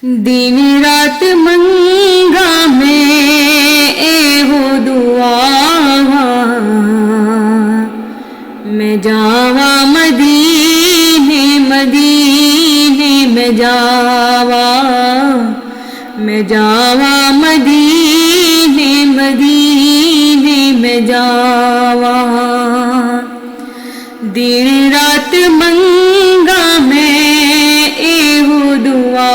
दिन रात मंगा मैं एहो दुआ, मैं जावा मदीने मदीने में जावा, मैं जावा मदीने मदीने में जावा। दिन रात मंगा मैं एहो दुआ,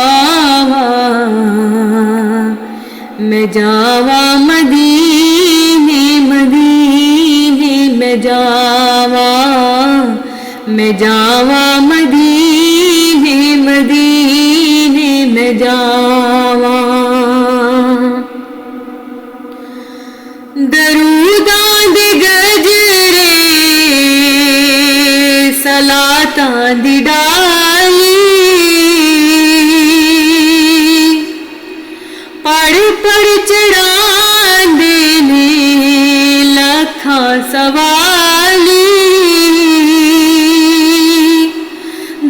मैं जावा मदीने मदीने में जावा, मैं जावा मदीने मदीने में जावा। दरूदा दे गजरे सलाता दी डाली, पढ़ पढ़ चढ़ा देने लखा सवाली।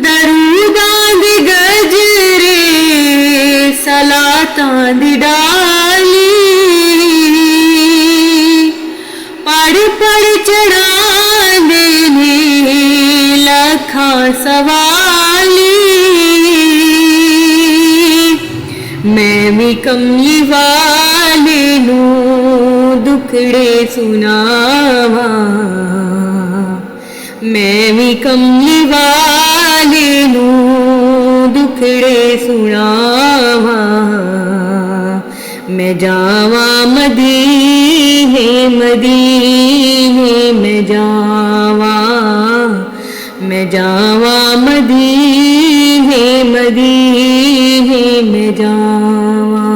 दरूदा दे गजरे सलाता दी डाली, पढ़ पढ़ चढ़ा देने लखा सवाली। मैं भी कमली वाले नू दुखड़े सुनावा, मैं भी कमली वाले नू दुखड़े सुनावा। मैं जावा मदीने मदीने में जावा, मैं जावा मदीने मदीने में जावा।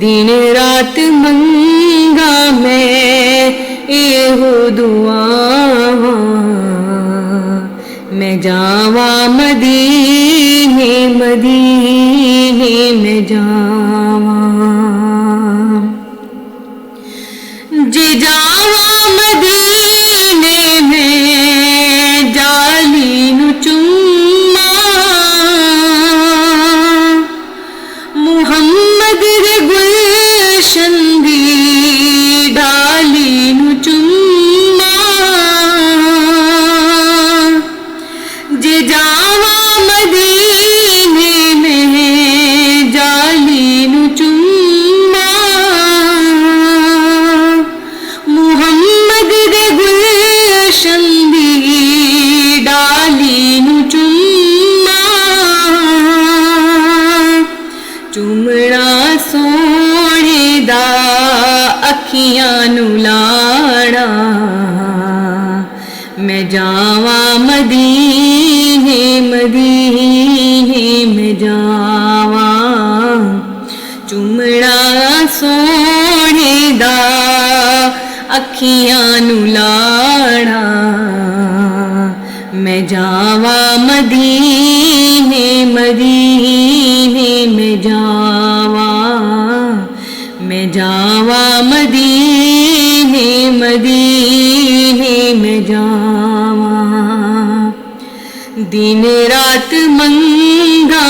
दिन रात मंगा मैं एहो दुआ, मैं जावा मदीने मदीने में जावा। जे जावा मदीने में जाली नु चुम्मा, मुहम्मद दे गुलशन दी डाली नु चुम्मा। जे जावा मदीने में जाली नु चुम्मा, मुहम्मद दे गुलशन दी डाली नु चुम्मा। चुमड़ा सोने दा अखियां नु लाड़ा, मैं जावा मदीने मदीने में जावा। चुमड़ा सोने दा अखियां नु लाड़ा, मैं जावा मदीने मदीने में जावा, मैं जावा मदीने मदीने में जावा। दिन रात मंगा